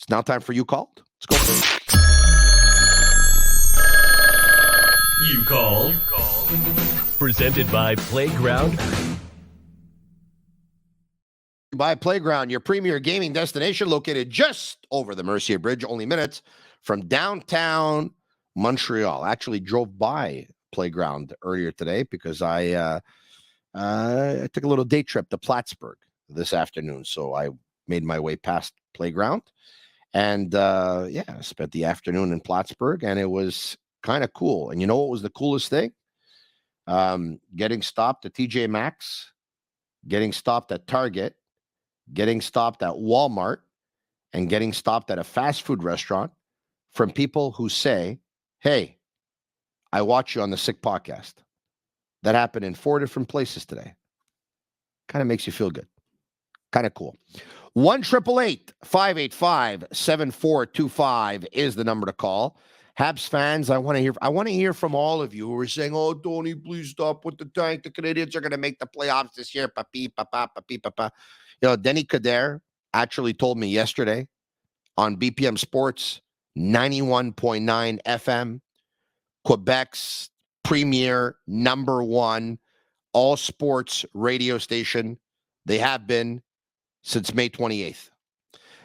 It's now time for You Called. Let's go for it. You Called. Presented by Playground. By Playground, your premier gaming destination located just over the Mercier Bridge, only minutes from downtown Montreal. I actually drove by Playground earlier today because I took a little day trip to Plattsburgh this afternoon. So I made my way past Playground and I spent the afternoon in Plattsburgh, and it was kind of cool. And you know what was the coolest thing? Getting stopped at TJ Maxx, getting stopped at Target, getting stopped at Walmart, and getting stopped at a fast food restaurant from people who say, hey, I watch you on the Sick Podcast. That happened in 4 different places today. Kind of makes you feel good. Kind of cool. 1-888-585-7425 is the number to call. Habs fans, I want to hear from all of you who are saying, oh, Tony, please stop with the tank. The Canadians are going to make the playoffs this year. Papi, papa, papi, papa. You know, Denny Kader actually told me yesterday on BPM Sports, 91.9 FM, Quebec's premier #1 all sports radio station. They have been since May 28th.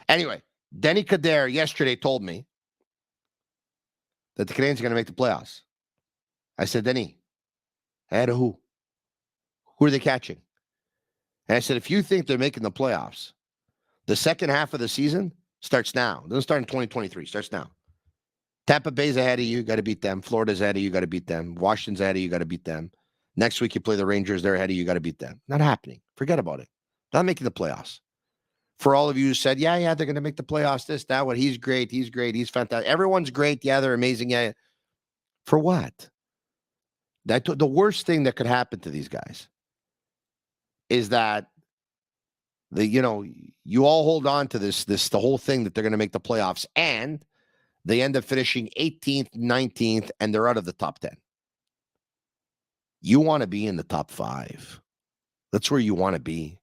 Anyway, Denny Kader yesterday told me that the Canadians are going to make the playoffs. I said, Denny, ahead of who? Who are they catching? And I said, if you think they're making the playoffs, the second half of the season starts now. It doesn't start in 2023. Starts now. Tampa Bay's ahead of you. Got to beat them. Florida's ahead of you. Got to beat them. Washington's ahead of you. Got to beat them. Next week you play the Rangers. They're ahead of you. Got to beat them. Not happening. Forget about it. Not making the playoffs. For all of you who said, yeah, they're going to make the playoffs, this, that, what, he's great, he's fantastic. Everyone's great. Yeah, they're amazing. Yeah. For what? The worst thing that could happen to these guys is that you all hold on to the whole thing that they're going to make the playoffs, and they end up finishing 18th, 19th, and they're out of the top 10. You want to be in the top 5. That's where you want to be.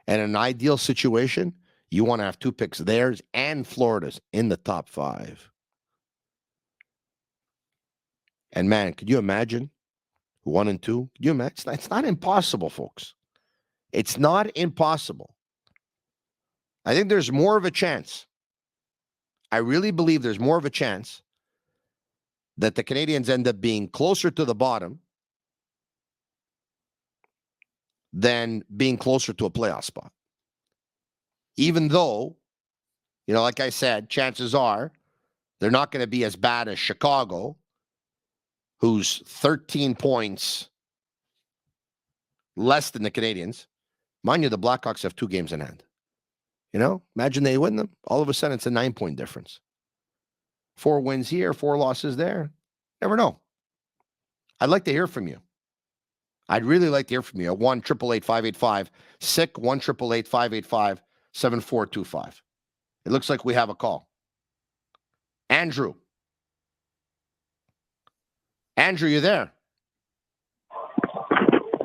And in an ideal situation, you want to have 2 picks, theirs and Florida's, in the top 5. And man, could you imagine 1 and 2? Could you imagine? It's not impossible, folks. It's not impossible. I think there's more of a chance. I really believe there's more of a chance that the Canadians end up being closer to the bottom than being closer to a playoff spot. Even though, like I said, chances are they're not going to be as bad as Chicago, who's 13 points less than the Canadians. Mind you, the Blackhawks have 2 games in hand. Imagine they win them. All of a sudden, it's a 9-point difference. 4 wins here, 4 losses there. Never know. I'd like to hear from you. I'd really like to hear from you at 1-888-585-SICK, 1-888-585-7425. It looks like we have a call. Andrew. Andrew, you there?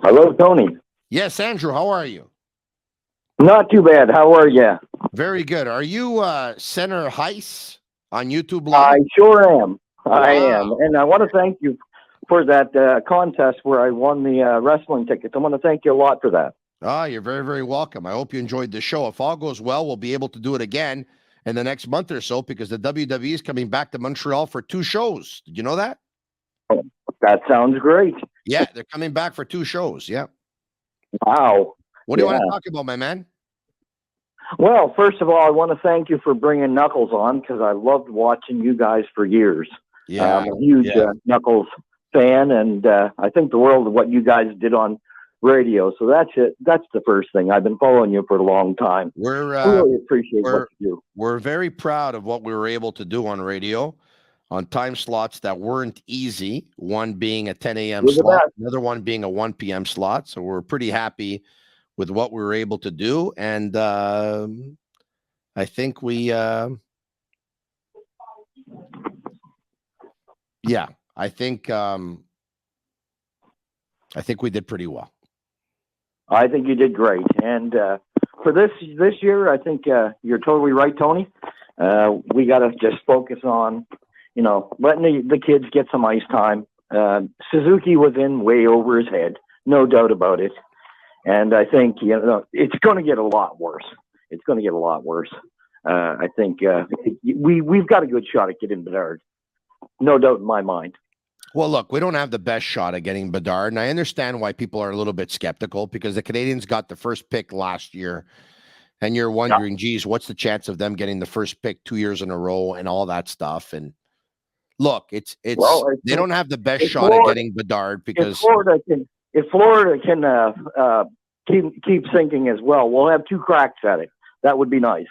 Hello, Tony. Yes, Andrew, how are you? Not too bad. How are you? Very good. Are you Senator Heiss on YouTube Live? I sure am. Wow. I am. And I want to thank you for that contest where I won the wrestling tickets. I want to thank you a lot for that. You're very, very welcome. I hope you enjoyed the show. If all goes well, we'll be able to do it again in the next month or so because the WWE is coming back to Montreal for 2 shows. Did you know that? That sounds great. Yeah, they're coming back for 2 shows. Yeah. Wow. What do you want to talk about, my man? Well, first of all, I want to thank you for bringing Knuckles on because I loved watching you guys for years. Yeah. I'm a huge Knuckles fan, and I think the world of what you guys did on radio. So that's it. That's the first thing. I've been following you for a long time. I really appreciate what you do. We're very proud of what we were able to do on radio on time slots that weren't easy. One being a 10 a.m. slot, another one being a 1 p.m. slot. So we're pretty happy with what we were able to do. And I think we, I think we did pretty well. I think you did great. And for this year, I think you're totally right, Tony. We got to just focus on, letting the kids get some ice time. Suzuki was in way over his head, no doubt about it. And I think, it's going to get a lot worse. It's going to get a lot worse. I think we've got a good shot at getting Bedard. No doubt in my mind. Well, look, we don't have the best shot at getting Bedard, and I understand why people are a little bit skeptical because the Canadians got the first pick last year, and you're wondering, geez, what's the chance of them getting the first pick 2 years in a row and all that stuff? And look, it's they don't have the best shot at getting Bedard because if Florida can keep sinking as well, we'll have 2 cracks at it. That would be nice.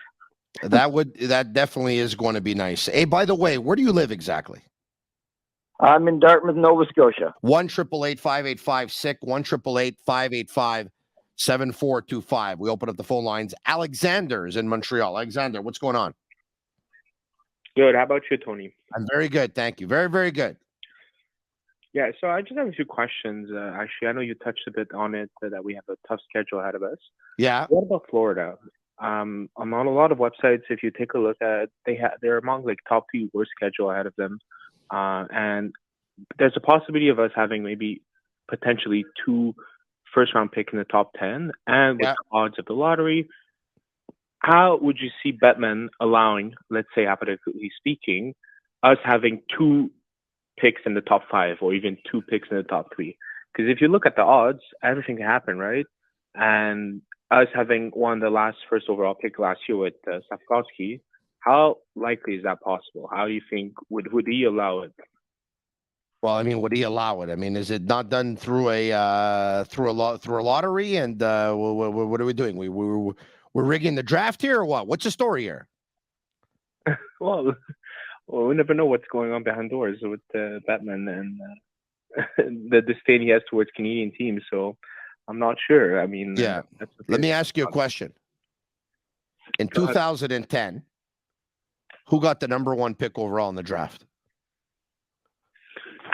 That definitely is going to be nice. Hey, by the way, where do you live exactly? I'm in Dartmouth, Nova Scotia. 1-888-585-SICK, 1-888-585-7425. We open up the phone lines. Alexander is in Montreal. Alexander, what's going on? Good. How about you, Tony? I'm very good. Thank you. Very, very good. Yeah, so I just have a few questions. Actually, I know you touched a bit on it, that we have a tough schedule ahead of us. Yeah. What about Florida? On a lot of websites, if you take a look at it, they're among top 3 worst schedule ahead of them. And there's a possibility of us having maybe potentially 2 first-round pick in the top 10. And with the odds of the lottery, how would you see Bettman allowing, let's say, hypothetically speaking, us having 2 picks in the top 5 or even 2 picks in the top 3? Because if you look at the odds, everything can happen, right? And us having won the first overall pick last year with Slafkovsky, how likely is that possible? How do you think would he allow it? Well, I mean, would he allow it? I mean, is it not done through a lottery? And what are we doing? We're rigging the draft here, or what? What's the story here? Well, we never know what's going on behind doors with Bettman and the disdain he has towards Canadian teams. So I'm not sure. I mean, let me ask you a question. In 2010, who got the number 1 pick overall in the draft?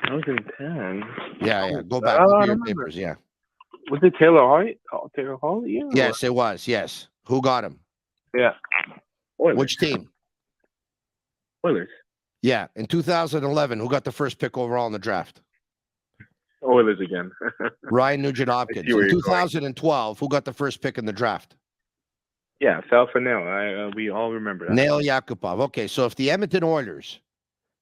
2010. Yeah. Go back to your papers. Yeah. Was it Taylor Hall? Taylor Hall? Yeah. Yes, it was. Yes. Who got him? Yeah. Oilers. Which team? Oilers. Yeah. In 2011, who got the first pick overall in the draft? Oilers again. Ryan Nugent-Hopkins. In 2012, who got the first pick in the draft? Yeah, fell for Nail. We all remember that. Nail Yakupov. Okay, so if the Edmonton Oilers,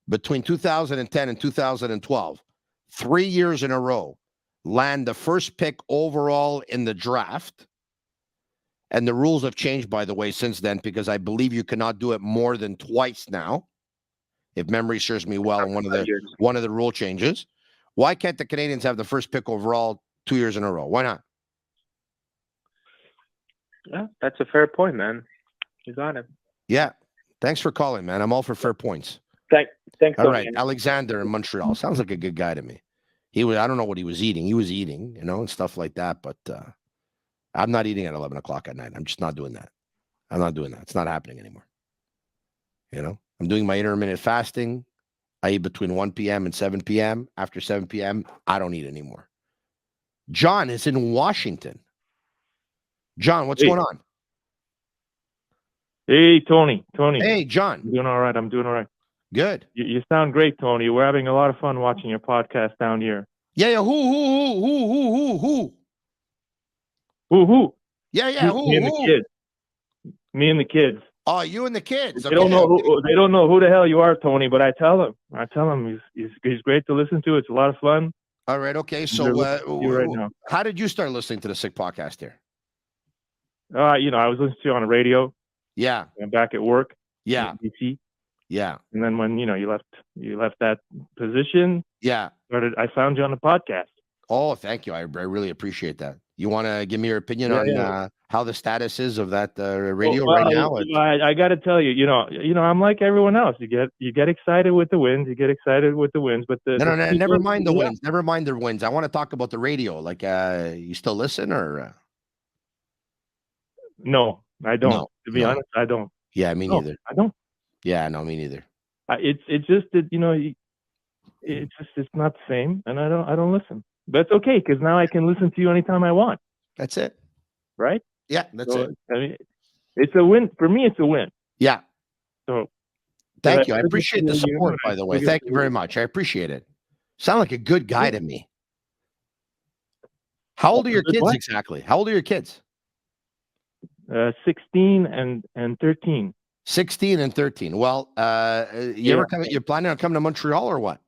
between 2010 and 2012, 3 years in a row, land the first pick overall in the draft, and the rules have changed, by the way, since then, because I believe you cannot do it more than twice now, if memory serves me well, in one of the rule changes. Why can't the Canadians have the first pick overall 2 years in a row? Why not? Yeah, that's a fair point, man. You got it. Yeah. Thanks for calling, man. I'm all for fair points. Thanks. All right. Alexander in Montreal. Sounds like a good guy to me. I don't know what he was eating. He was eating, and stuff like that. But I'm not eating at 11 o'clock at night. I'm just not doing that. I'm not doing that. It's not happening anymore. I'm doing my intermittent fasting. I eat between 1 p.m. and 7 p.m. After 7 p.m., I don't eat anymore. John is in Washington. John, what's going on? Hey, Tony. Hey, John. I'm doing all right. Good. You sound great, Tony. We're having a lot of fun watching your podcast down here. Yeah. Who? Who? Yeah. Who? Me and the kids. Me and the kids. Oh, you and the kids. Okay. They don't know who the hell you are, Tony, but I tell them he's great to listen to. It's a lot of fun. All right. Okay. So right now. How did you start listening to the Sick Podcast here? I was listening to you on the radio. Yeah. And back at work. Yeah. In BC. Yeah. And then when you left that position. Yeah. I found you on the podcast. Oh, thank you. I really appreciate that. You want to give me your opinion on how the status is of that radio right now? I got to tell you, I'm like everyone else. You get excited with the wins. But no, never mind the wins. Never mind the wins. I want to talk about the radio. Like, you still listen or? No, I don't. No, to be honest, I don't. Yeah, me neither. I don't. Yeah, no, me neither. It's just that it's not the same, and I don't listen. That's okay because now I can listen to you anytime I want. That's it, right? Yeah, that's it. I mean, it's a win for me. It's a win. Yeah, So Thank you. I you'll get appreciate the to your support, by the way. Thank you very much. much. I appreciate it. Sound like a good guy to me. How old are your kids What? exactly? How old are your kids? 16 and 13. 16 and 13. Well, you're planning on coming to Montreal or what?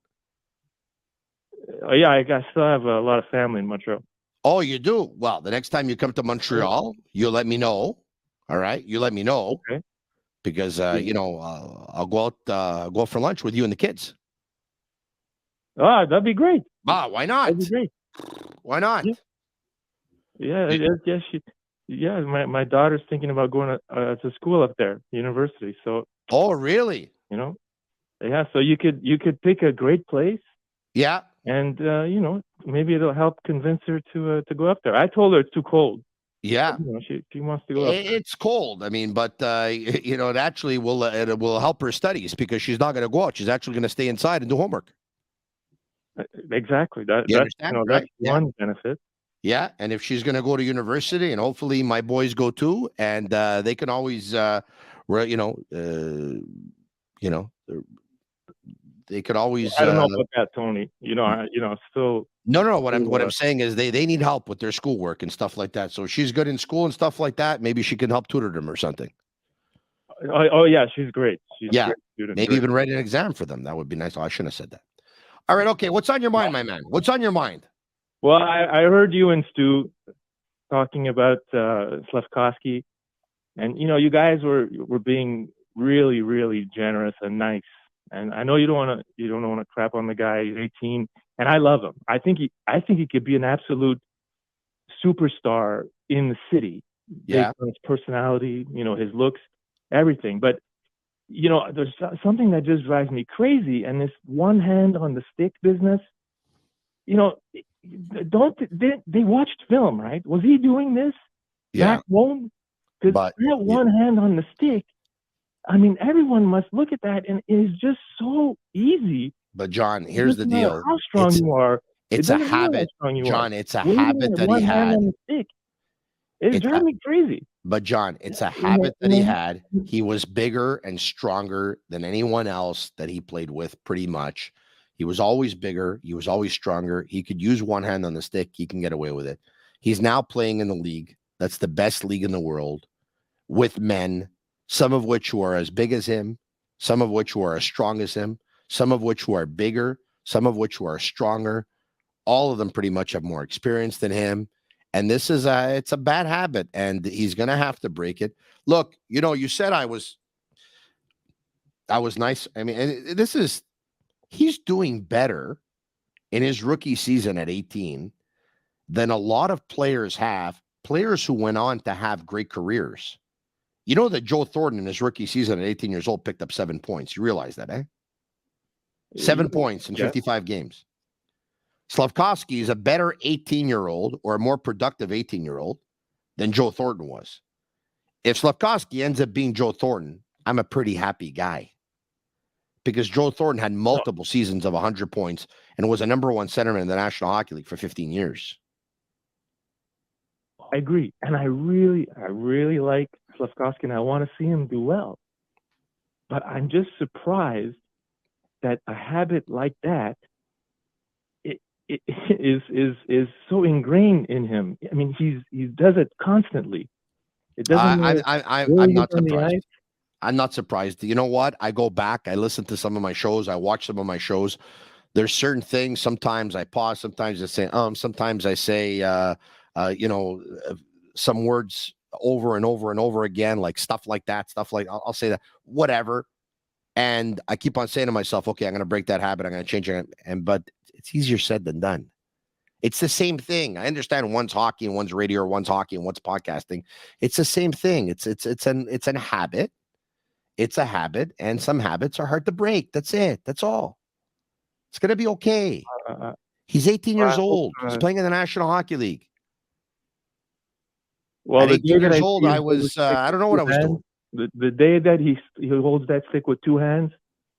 Yeah, I still have a lot of family in Montreal. Oh, you do? Well, the next time you come to Montreal, you let me know. All right. You let me know. Okay. Because, I'll go out for lunch with you and the kids. Ah, that'd be great. Why not? That'd be great. Why not? Yeah. My daughter's thinking about going to school up there, university. So. Oh, really? Yeah. So you could pick a great place. Yeah. And maybe it'll help convince her to go up there. I told her it's too cold. Yeah. But, she wants to go up there. It's cold. I mean, but it actually will help her studies because she's not going to go out. She's actually going to stay inside and do homework. Exactly. You understand, right? That's one benefit. Yeah, and if she's going to go to university, and hopefully my boys go too, and they can always, they could always. I don't know about that, Tony. Still. No. What I'm saying is they need help with their schoolwork and stuff like that. So if she's good in school and stuff like that, maybe she can help tutor them or something. Oh yeah, she's great. She's yeah, a great student. Maybe even write an exam for them. That would be nice. Oh, I shouldn't have said that. All right, okay. What's on your mind, my man? What's on your mind? Well, I heard you and Stu talking about Slafkovsky, and you guys were being really, really generous and nice. And I know you don't want to crap on the guy. He's 18, and I love him. I think he could be an absolute superstar in the city. Yeah, based on his personality, his looks, everything. But there's something that just drives me crazy, and this one hand on the stick business. They watched film, right? Was he doing this back home? Because that one hand on the stick, I mean, everyone must look at that, and it is just so easy. But John, here's the deal: how strong you are, it's a habit, John. It's a habit that he had. It's driving me crazy. But John, it's a habit that he had. He was bigger and stronger than anyone else that he played with, pretty much. He was always bigger. He was always stronger. He could use one hand on the stick. He can get away with it. He's now playing in the league. That's the best league in the world with men, some of which who are as big as him, some of which who are as strong as him, some of which who are bigger, some of which who are stronger. All of them pretty much have more experience than him. And this is it's a bad habit, and he's going to have to break it. Look, you said I was nice. I mean, he's doing better in his rookie season at 18 than a lot of players who went on to have great careers. You know that Joe Thornton in his rookie season at 18 years old picked up 7 points. You realize that, eh? 7 points in 55 games. Slafkovsky is a better 18-year-old or a more productive 18-year-old than Joe Thornton was. If Slafkovsky ends up being Joe Thornton, I'm a pretty happy guy. Because Joe Thornton had multiple seasons of 100 points and was a number one centerman in the National Hockey League for 15 years. I agree. And I really like Slafkovsky, and I want to see him do well. But I'm just surprised that a habit like that it is so ingrained in him. I mean, he does it constantly. It doesn't matter. I'm not surprised. I'm not surprised. You know what? I go back. I listen to some of my shows. I watch some of my shows. There's certain things. Sometimes I pause. Sometimes I say Sometimes I say some words over and over and over again, like stuff like that. I'll say that. Whatever. And I keep on saying to myself, okay, I'm going to break that habit. I'm going to change it. But it's easier said than done. It's the same thing. I understand one's hockey and one's radio, or one's hockey and one's podcasting. It's the same thing. It's an habit. It's a habit, and some habits are hard to break. That's it. That's all. It's going to be okay. He's 18 years old. He's playing in the National Hockey League. Well, at 18 years old, I was I don't know what I was doing. The day that he holds that stick with two hands,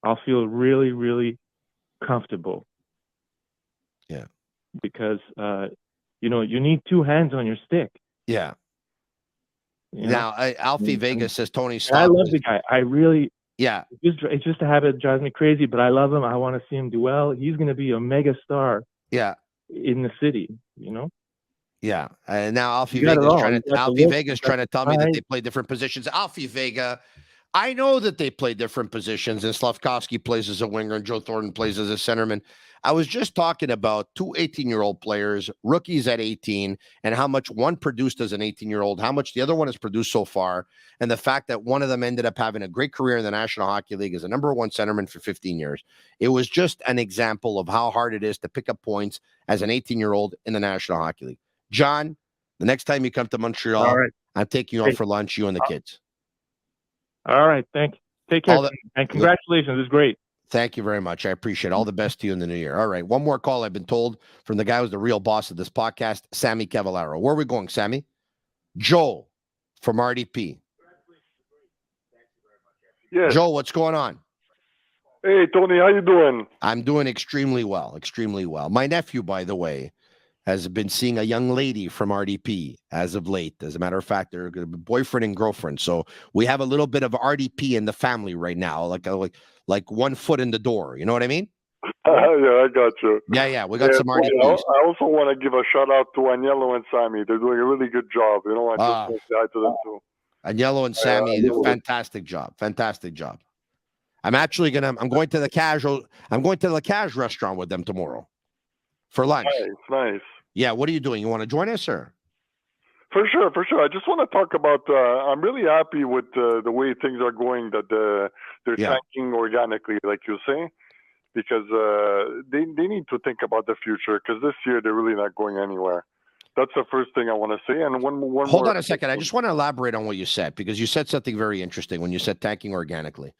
I'll feel really, really comfortable. Yeah. Because you need two hands on your stick. Yeah. Now, Alfie Vegas says Tony. I love the guy. I really Yeah. It's just a habit that drives me crazy, but I love him. I want to see him do well. He's going to be a mega star Yeah. in the city, you know? Yeah. And now You got it all. You got the Alfie look, Vega's you got trying to the tell me that size. they play different positions. Alfie Vega, I know that they play different positions, and Slafkovsky plays as a winger and Joe Thornton plays as a centerman. I was just talking about two 18-year-old players, rookies at 18, and how much one produced as an 18-year-old, how much the other one has produced so far, and the fact that one of them ended up having a great career in the National Hockey League as a number one centerman for 15 years. It was just an example of how hard it is to pick up points as an 18-year-old in the National Hockey League. John, the next time you come to All Montreal, right. I'm taking you out for lunch, you and the kids. All right. Take care. And Look, congratulations. It's great. thank you very much. I appreciate it. All the best to you in the new year. All right. One more call I've been told from the guy who's the real boss of this podcast, Sammy Cavallaro. Where are we going, Sammy? Joel from RDP. Yes. Joel, what's going on? Hey, Tony, how you doing? I'm doing extremely well. Extremely well. My nephew, by the way, has been seeing a young lady from RDP as of late. As a matter of fact, they're going to be boyfriend and girlfriend. So we have a little bit of RDP in the family right now, like 1 foot in the door. You know what I mean? Yeah, I got you. Yeah. We got some Tony, RDPs. I also want to give a shout out to Agnello and Sammy. They're doing a really good job. I just want to say hi to them too. Agnello and Sammy, fantastic job. Fantastic job. I'm going to the La Cage restaurant with them tomorrow for lunch. Nice. Yeah, what are you doing? You want to join us, or? For sure. I just want to talk about. I'm really happy with the way things are going. That they're tanking organically, like you say, because they need to think about the future. Because this year they're really not going anywhere. That's the first thing I want to say. And one Hold more. on a second. I just want to elaborate on what you said, because you said something very interesting when you said tanking organically.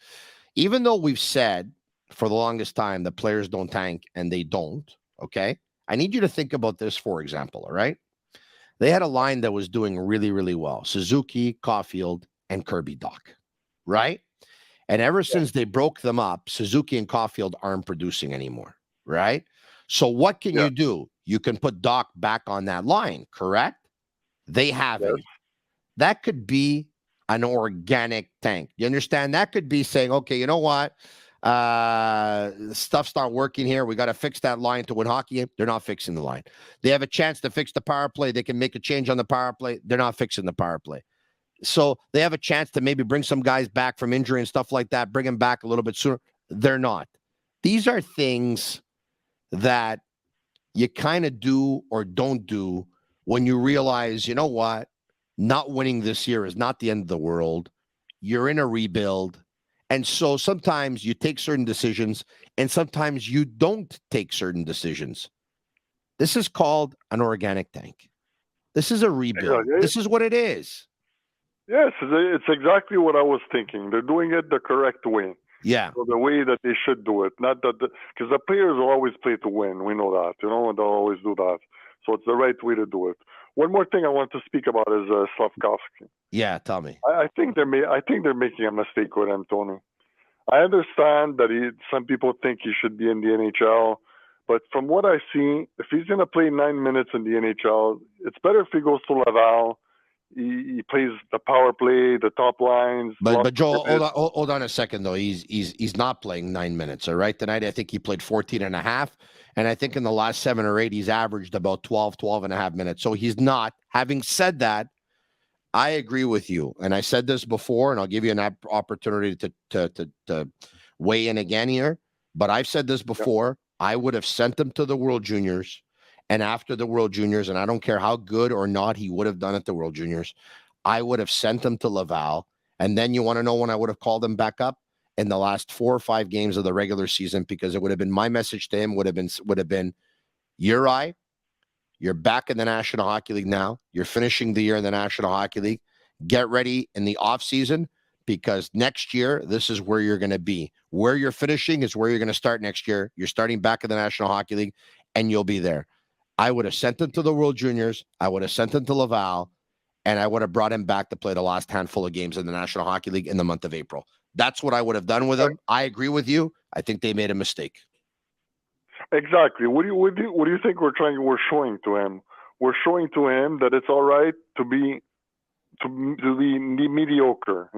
Even though we've said for the longest time that players don't tank, and they don't, okay? I need you to think about this, for example, all right? They had a line that was doing really, really well. Suzuki, Caulfield, and Kirby Dach, right? And ever since they broke them up, Suzuki and Caulfield aren't producing anymore, right? So what can you do? You can put Dach back on that line, correct? They haven't. That could be an organic tank. You understand? That could be saying, okay, you know what? Stuff's not working here. We got to fix that line to win hockey. They're not fixing the line. They have a chance to fix the power play. They can make a change on the power play. They're not fixing the power play. So they have a chance to maybe bring some guys back from injury and stuff like that, bring them back a little bit sooner. They're not. These are things that you kind of do or don't do when you realize, you know what? Not winning this year is not the end of the world. You're in a rebuild. And so sometimes you take certain decisions, and sometimes you don't take certain decisions. This is called an organic tank. This is a rebuild. This is what it is. Yes, it's exactly what I was thinking. They're doing it the correct way. Yeah. So the way that they should do it. Not that, because the players will always play to win. We know that, and they'll always do that. So it's the right way to do it. One more thing I want to speak about is Slafkovsky. Yeah, tell me. I think they're making a mistake with him, Tony. I understand that some people think he should be in the NHL, but from what I see, if he's going to play 9 minutes in the NHL, it's better if he goes to Laval. He plays the power play, the top lines. But Joel, hold on a second though. He's not playing 9 minutes. All right, tonight I think he played 14 and a half, and I think in the last 7 or 8 he's averaged about 12 and a half minutes. So he's not. Having said that, I agree with you, and I said this before, and I'll give you an opportunity to weigh in again here. But I've said this before. I would have sent him to the World Juniors, and after the World Juniors, and I don't care how good or not he would have done at the World Juniors, I would have sent him to Laval. And then you want to know when I would have called him back up? In the last 4 or 5 games of the regular season, because it would have been my message to him would have been, Uri, you're back in the National Hockey League now. You're finishing the year in the National Hockey League. Get ready in the offseason, because next year, this is where you're going to be. Where you're finishing is where you're going to start next year. You're starting back in the National Hockey League, and you'll be there. I would have sent him to the World Juniors. I would have sent him to Laval, and I would have brought him back to play the last handful of games in the National Hockey League in the month of April. That's what I would have done with him. I agree with you. I think they made a mistake. Exactly. What do you think we're showing to him? We're showing to him that it's all right to be mediocre,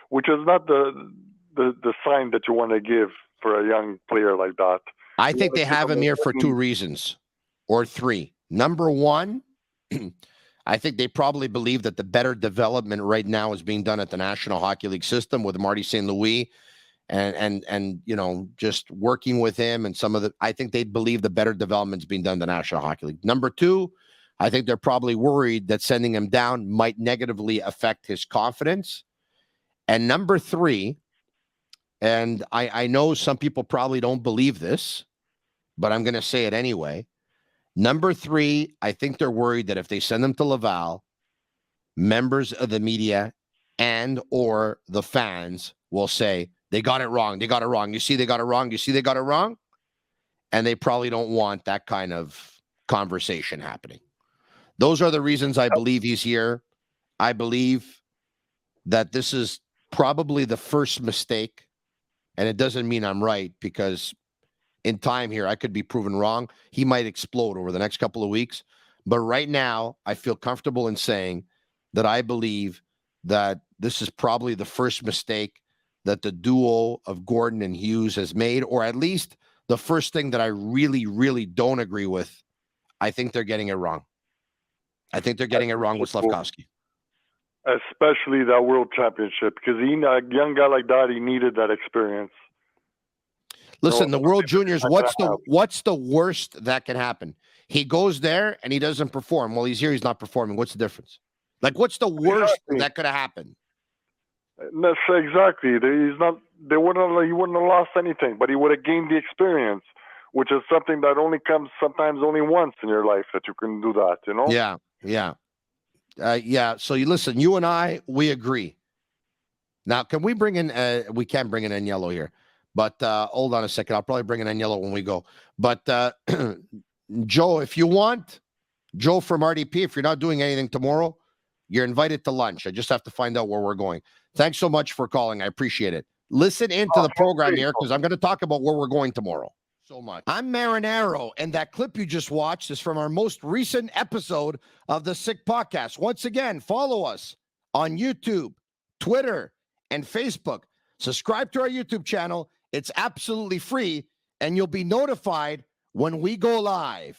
which is not the the sign that you want to give for a young player like that. I think they have him here for two reasons, or three. Number one, I think they probably believe that the better development right now is being done at the National Hockey League system with Marty St. Louis and just working with him and some of the. I think they believe the better development's being done in the National Hockey League. Number two, I think they're probably worried that sending him down might negatively affect his confidence. And number three, and I know some people probably don't believe this, but I'm going to say it anyway. Number three, I think they're worried that if they send them to Laval, members of the media and or the fans will say, they got it wrong. They got it wrong. You see, they got it wrong. You see, they got it wrong. And they probably don't want that kind of conversation happening. Those are the reasons I believe he's here. I believe that this is probably the first mistake. And it doesn't mean I'm right, because in time here, I could be proven wrong. He might explode over the next couple of weeks. But right now, I feel comfortable in saying that I believe that this is probably the first mistake that the duo of Gordon and Hughes has made, or at least the first thing that I really, really don't agree with. I think they're getting it wrong. I think they're getting it wrong with Slafkovsky. Especially that World Championship, because a young guy like that, he needed that experience. Listen, the World Juniors, what's the worst that can happen? He goes there and he doesn't perform. Well, he's here, he's not performing. What's the difference? Like, what's the worst that could have happened? That's exactly. He wouldn't have lost anything, but he would have gained the experience, which is something that only comes sometimes only once in your life that you can do that, you know? Yeah. So you listen, you and I, we agree. Now, can we bring in, we can bring in Agnello here, but hold on a second. I'll probably bring in Agnello when we go. But Joe, if you want, Joe from RDP, if you're not doing anything tomorrow, you're invited to lunch. I just have to find out where we're going. Thanks so much for calling. I appreciate it. Listen into the program here, because I'm going to talk about where we're going tomorrow. So much. I'm Marinaro, and that clip you just watched is from our most recent episode of the Sick Podcast. Once again, follow us on YouTube, Twitter, and Facebook. Subscribe to our YouTube channel. It's absolutely free, and you'll be notified when we go live.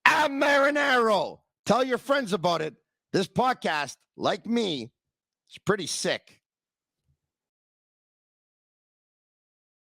I'm Marinaro. Tell your friends about it. This podcast, like me, is pretty sick.